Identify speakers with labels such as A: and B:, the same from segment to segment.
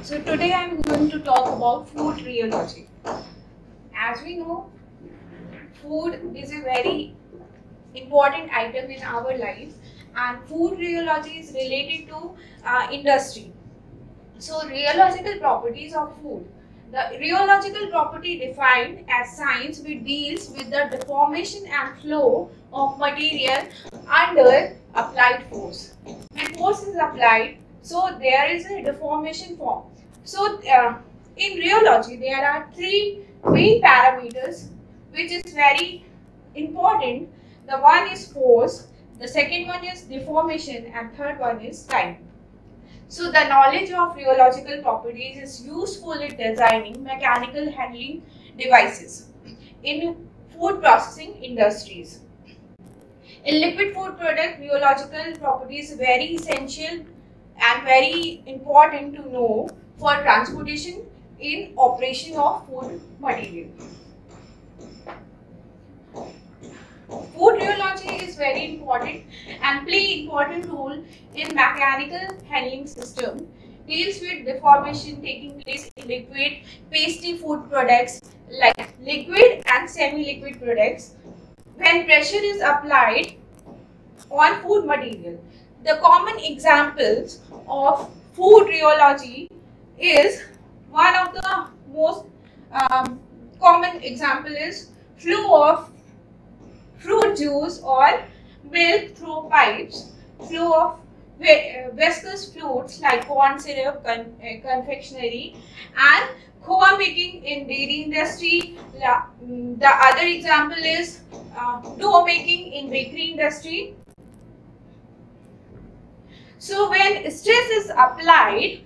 A: So today I am going to talk about food rheology. As we know, food is a very important item in our life, and food rheology is related to industry. So rheological properties of food. The rheological property defined as science which deals with the deformation and flow of material under applied force. When force is applied, so there is a deformation form. So in rheology there are three main parameters which is very important. The one is force, the second one is deformation, and third one is time. So the knowledge of rheological properties is useful in designing mechanical handling devices in food processing industries. In liquid food product, rheological properties are very essential and very important to know for transportation in operation of food material. Food rheology is very important and play important role in mechanical handling system. Deals with deformation taking place in liquid, pasty food products like liquid and semi-liquid products. When pressure is applied on food material, the common examples of food rheology is one of the most common example is flow of fruit juice or milk through pipes, flow of viscous fluids like corn syrup, confectionery, and khoa making in dairy industry. The other example is dough making in bakery industry. So when stress is applied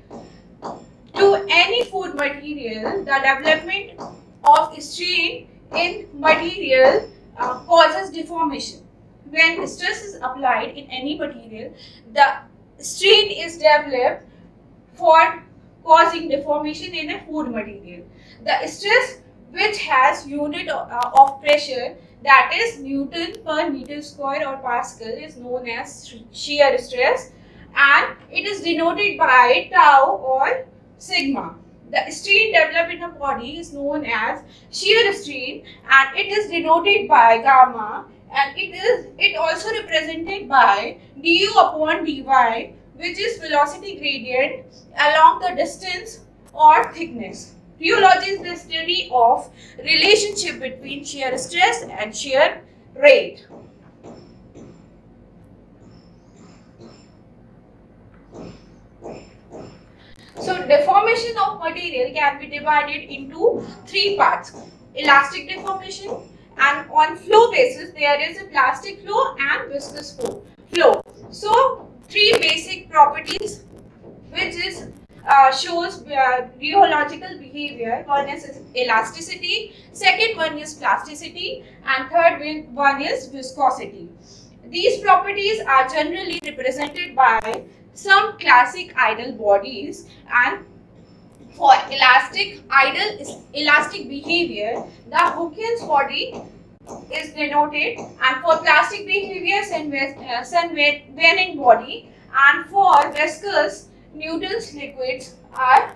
A: to any food material, the development of strain in material causes deformation. When stress is applied in any material, the strain is developed for causing deformation in a food material. The stress which has unit of pressure, that is Newton per meter square or Pascal, is known as shear stress, and it is denoted by tau or sigma. The strain developed in a body is known as shear strain, and it is denoted by gamma, and it also represented by du upon dy, which is velocity gradient along the distance or thickness. Rheology is the study of relationship between shear stress and shear rate. So deformation of material can be divided into three parts: elastic deformation, and on flow basis there is a plastic flow and viscous flow. So three basic properties which is shows rheological behavior. One is elasticity, second one is plasticity, and third one is viscosity. These properties are generally represented by some classic ideal bodies, and for elastic behavior, the Hookean's body is denoted, and for plastic behavior, Sandvenin body, and for viscous, Newton's liquids are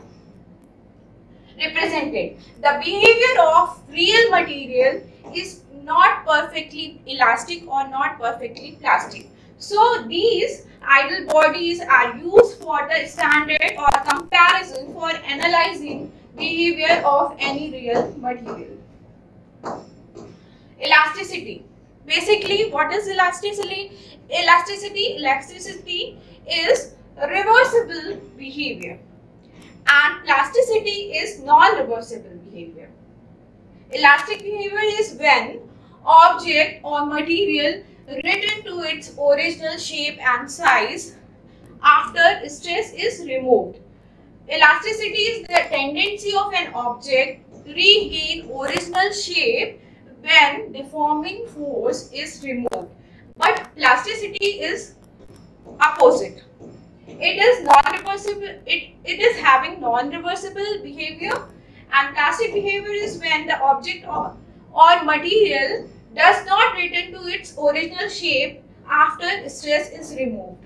A: represented. The behavior of real material is not perfectly elastic or not perfectly plastic. So these ideal bodies are used for the standard or comparison for analyzing behavior of any real material. Elasticity. Basically, what is elasticity? Elasticity is reversible behavior, and plasticity is non-reversible behavior. Elastic behavior is when object or material return to its original shape and size after stress is removed. Elasticity is the tendency of an object to regain original shape when deforming force is removed. But plasticity is opposite. It is non-reversible. It is having non-reversible behavior, and plastic behavior is when the object or material does not return to its original shape after stress is removed.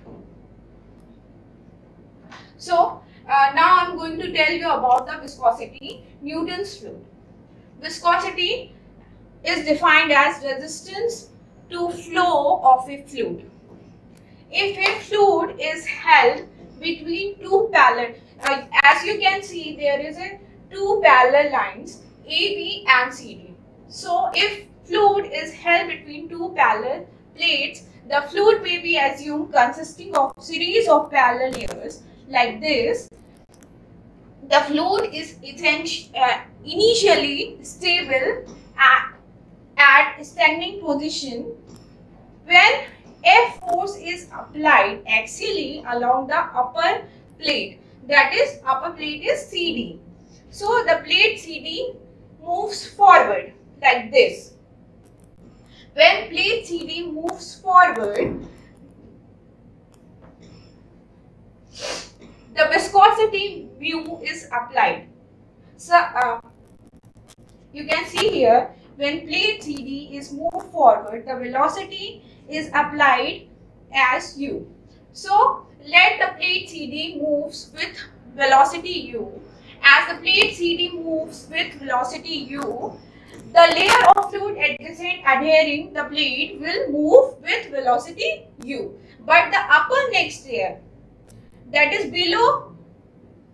A: So Now I'm going to tell you about the viscosity, Newton's fluid. Viscosity is defined as resistance to flow of a fluid. If a fluid is held between two parallel, as you can see, there is a two parallel lines AB and CD. So if fluid is held between two parallel plates, the fluid may be assumed consisting of series of parallel layers like this. The fluid is initially stable at standing position. When F force is applied axially along the upper plate, that is upper plate is CD. So the plate CD moves forward like this. When plate CD moves forward, the viscosity mu is applied. So you can see here, when plate CD is moved forward, the velocity is applied as u. So let the plate CD moves with velocity u. As the plate CD moves with velocity u, the layer of fluid adjacent adhering the plate will move with velocity u. But the upper next layer, that is below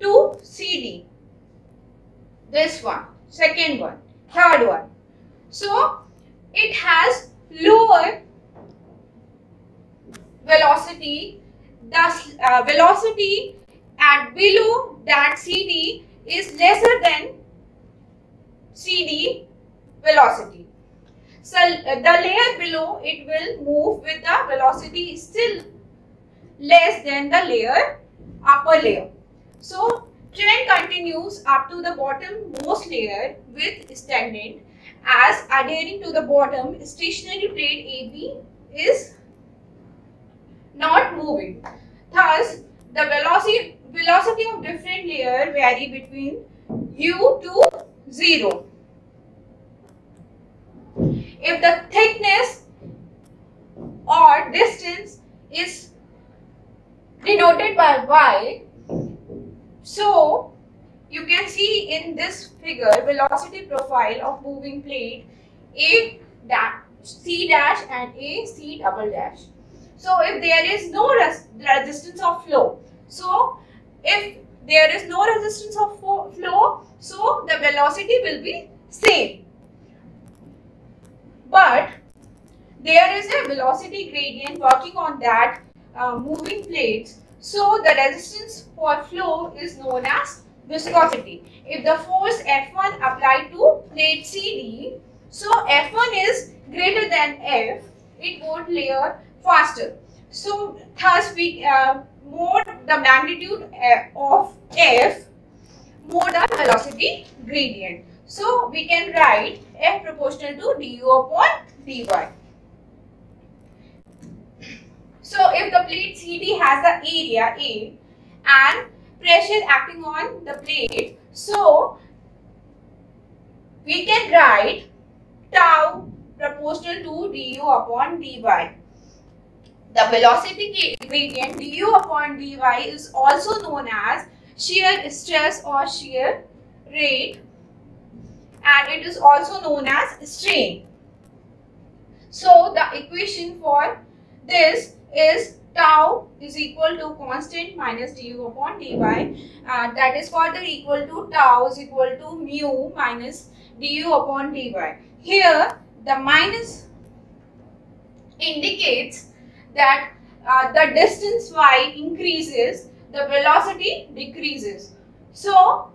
A: to CD, this one, second one, third one, so it has lower velocity. The velocity at below that CD is lesser than CD velocity. So the layer below it will move with the velocity still less than the layer upper layer. So trend continues up to the bottom most layer with stagnant, as adhering to the bottom stationary plate AB is not moving. Thus, the velocity of different layer vary between u to 0. If the thickness or distance is denoted by y, so you can see in this figure velocity profile of moving plate A dash, C dash and A C double dash. So if there is no resistance of flow, so if there is no resistance of flow, so the velocity will be same. But there is a velocity gradient working on that moving plates, so the resistance for flow is known as viscosity. If the force F1 applied to plate CD, so F1 is greater than F, it would layer faster. So thus we more the magnitude of F, more the velocity gradient. So we can write F proportional to du upon dy. So if the plate CD has the area A and pressure acting on the plate, so we can write tau proportional to du upon dy. The velocity gradient du upon dy is also known as shear stress or shear rate, and it is also known as strain. So the equation for this is tau is equal to constant minus du upon dy, that is further equal to tau is equal to mu minus du upon dy. Here the minus indicates that the distance y increases, the velocity decreases. So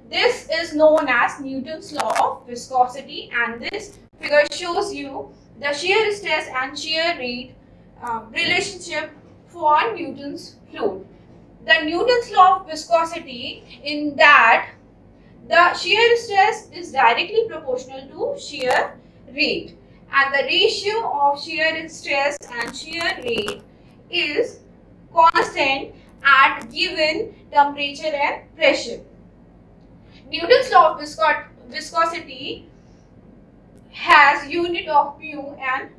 A: this is known as Newton's law of viscosity, and this figure shows you the shear stress and shear rate relationship for Newton's fluid. The Newton's law of viscosity, in that the shear stress is directly proportional to shear rate, and the ratio of shear stress and shear rate is constant at given temperature and pressure. Newton's law of viscosity has unit of mu and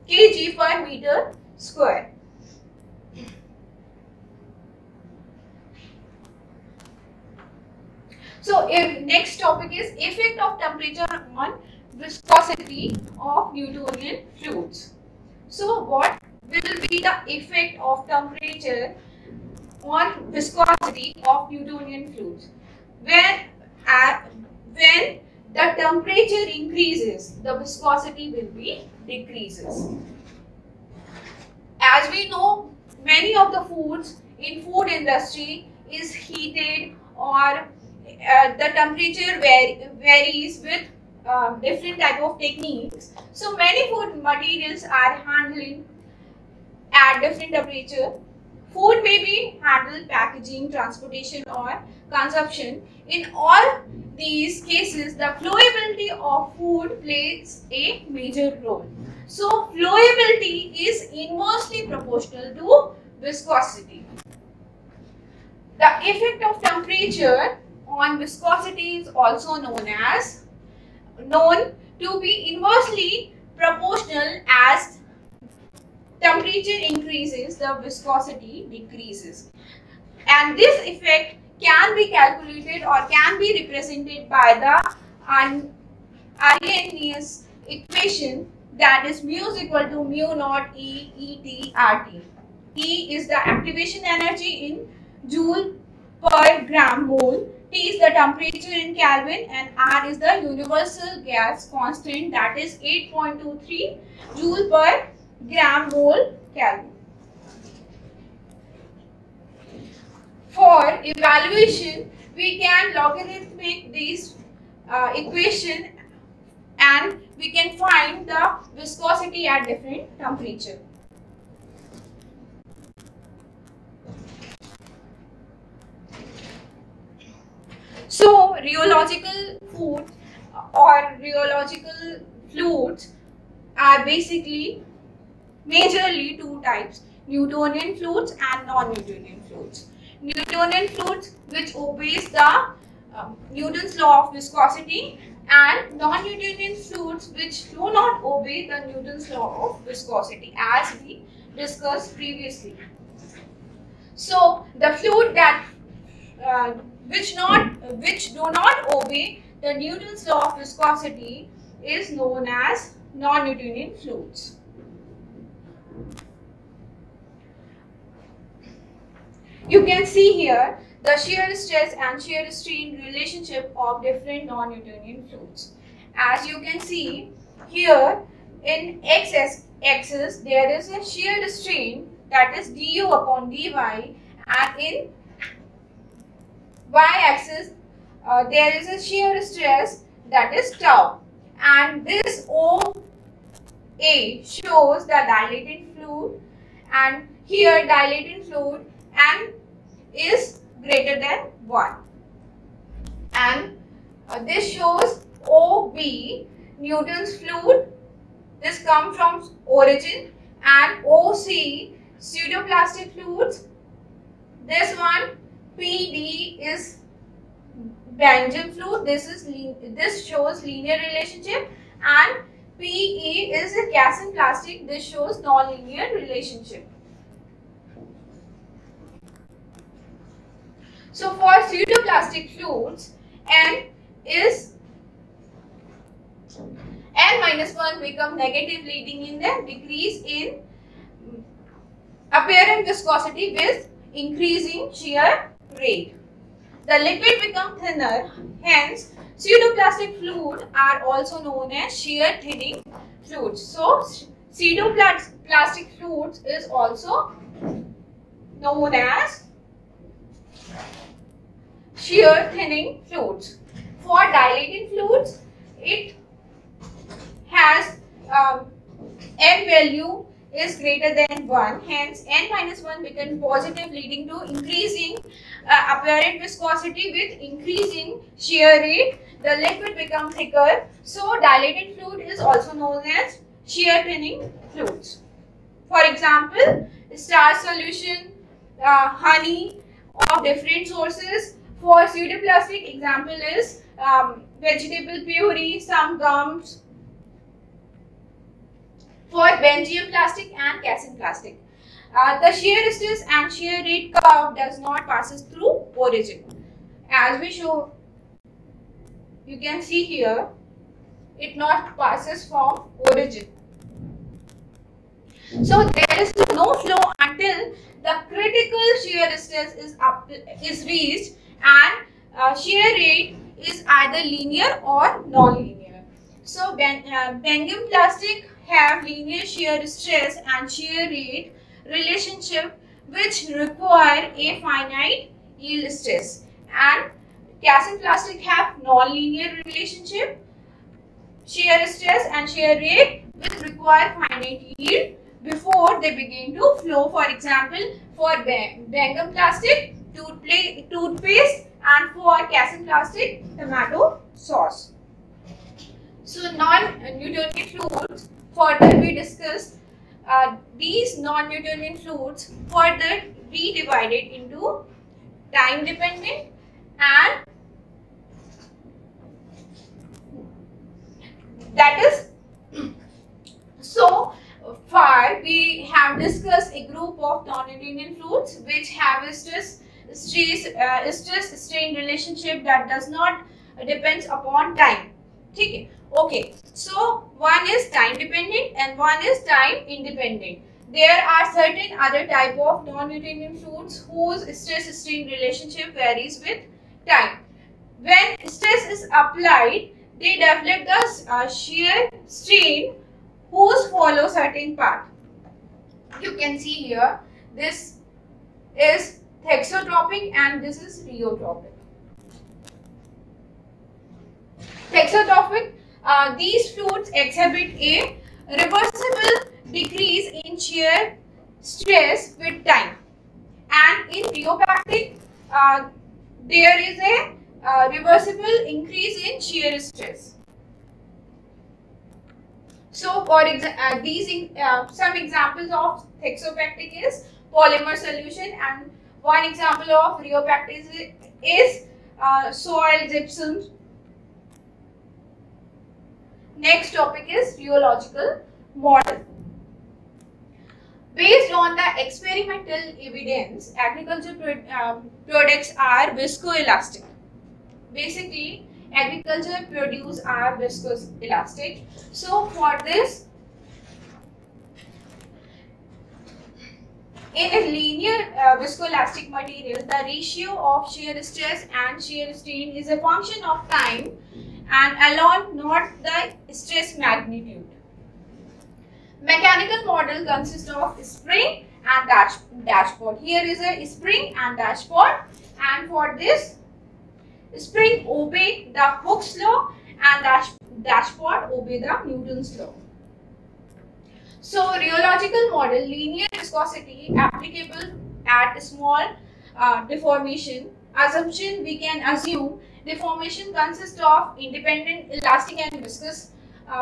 A: kg per meter square. So if next topic is effect of temperature on viscosity of Newtonian fluids. So what will be the effect of temperature on viscosity of Newtonian fluids? When the temperature increases, the viscosity will be decreases. As we know, many of the foods in food industry is heated, or the temperature varies with different type of techniques. So many food materials are handling at different temperature. Food may be handled packaging, transportation, or consumption. In all these cases, the flowability of food plays a major role. So flowability is inversely proportional to viscosity. The effect of temperature on viscosity is also known to be inversely proportional. As temperature increases, the viscosity decreases. And this effect can be calculated or can be represented by the Arrhenius equation, that is mu is equal to mu naught E ET RT. E is the activation energy in joule per gram mole, T is the temperature in Kelvin, and R is the universal gas constant, that is 8.23 joule per gram mole Kelvin. For evaluation, we can logarithmic these equation and we can find the viscosity at different temperature. So rheological food or rheological fluids are basically majorly two types: Newtonian fluids and non-Newtonian fluids. Newtonian fluids which obeys the Newton's law of viscosity, and non-Newtonian fluids which do not obey the Newton's law of viscosity, as we discussed previously. So the fluid that which do not obey the Newton's law of viscosity is known as non-Newtonian fluids. You can see here the shear stress and shear strain relationship of different non-Newtonian fluids. As you can see here, in x-axis there is a shear strain, that is du upon dy, and in y-axis there is a shear stress, that is tau, and this OA shows the dilated fluid, and here dilated fluid and is greater than 1, and this shows OB, Newton's fluid, this comes from origin, and OC, pseudoplastic fluids, this one PD is Bangem fluid, this shows linear relationship, and PE is a gas and plastic, this shows non-linear relationship. So for pseudoplastic fluids, N minus 1 become negative, leading in the decrease in apparent viscosity with increasing shear rate. The liquid become thinner, hence pseudoplastic fluid are also known as shear thinning fluids. So pseudoplastic fluids is also known as shear thinning fluids. For dilated fluids, it has N value is greater than 1, hence N minus 1 become positive, leading to increasing apparent viscosity with increasing shear rate. The liquid become thicker, so dilated fluid is also known as shear thinning fluids. For example, starch solution, honey of different sources. For pseudoplastic, example is vegetable puree, some gums. For Bangem plastic and Cassin plastic, the shear stress and shear rate curve does not passes through origin. As we show you can see here, it not passes from origin. So there is no flow until the critical shear stress is reached, and shear rate is either linear or non-linear. So Bengham plastic have linear shear stress and shear rate relationship which require a finite yield stress, and Casin plastic have non-linear relationship, shear stress and shear rate which require finite yield before they begin to flow. For example, for Bengham plastic, toothpaste, and for Casin plastic, tomato sauce. So non-Newtonian fluids, further we discussed these non-Newtonian fluids further be divided into time dependent and that is, so far we have discussed a group of non-Newtonian fluids which have a stress-strain relationship that does not depends upon time. Okay, so one is time dependent and one is time independent. There are certain other type of non-Newtonian fluids whose stress-strain relationship varies with time. When stress is applied, they develop the shear strain whose follow certain path. You can see here, this is thexotropic and this is rheotropic. Thexotropic, these fluids exhibit a reversible decrease in shear stress with time, and in rheopactic, there is a reversible increase in shear stress. So, for some examples of thexopactic is polymer solution, and one example of rheopactic is soil gypsum. Next topic is rheological model. Based on the experimental evidence, agriculture products are viscoelastic. Basically, agriculture produce are viscoelastic. So for this, in a linear viscoelastic material, the ratio of shear stress and shear strain is a function of time and alone, not the stress magnitude. Mechanical model consists of spring and dashpot. Here is a spring and dashpot, and for this, spring obey the Hooke's law and dashpot obey the Newton's law. So, rheological model, linear viscosity applicable at small deformation. Assumption, we can assume deformation consists of independent elastic and viscous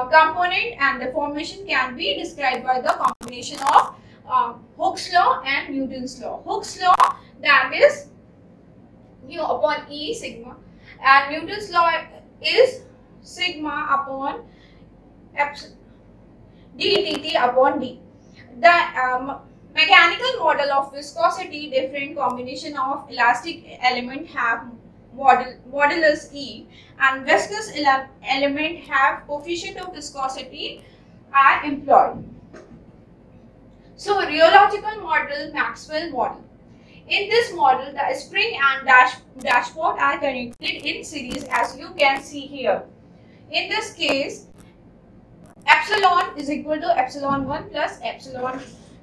A: component, and deformation can be described by the combination of Hooke's law and Newton's law. Hooke's law, that is mu upon E sigma, and Newton's law is sigma upon d dt upon d. The mechanical model of viscosity, different combination of elastic element have modulus E, and viscous element have coefficient of viscosity are employed. So, rheological model, Maxwell model. In this model, the spring and dashpot are connected in series, as you can see here. In this case, epsilon is equal to epsilon 1 plus epsilon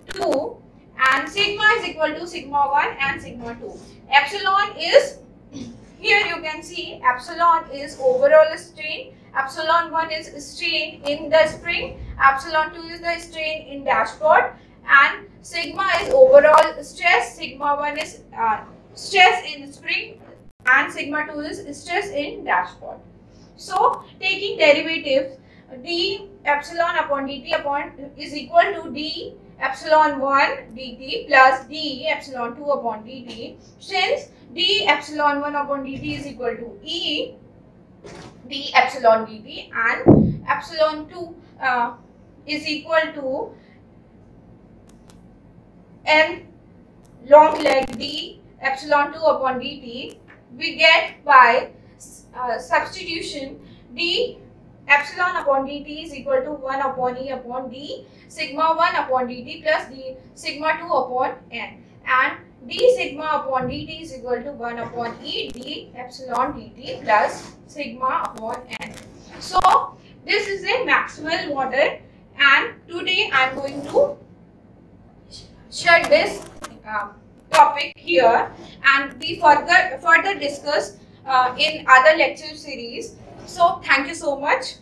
A: 2, and sigma is equal to sigma 1 and sigma 2. Epsilon is, here you can see, epsilon is overall strain, epsilon 1 is strain in the spring, epsilon 2 is the strain in dashpot, and sigma is overall stress, sigma 1 is stress in spring, and sigma 2 is stress in dashpot. So, taking derivative, d epsilon upon dt is equal to d epsilon 1 dt plus d epsilon 2 upon dt. Since d epsilon 1 upon dt is equal to E d epsilon dt, and epsilon 2 is equal to n long leg d epsilon 2 upon dt, we get by substitution, d epsilon upon dt is equal to 1 upon E upon d sigma 1 upon dt plus d sigma 2 upon n, and d sigma upon dt is equal to 1 upon E d epsilon dt plus sigma upon n. So this is a Maxwell model, and today I am going to shut this topic here, and we further discuss in other lecture series. So thank you so much.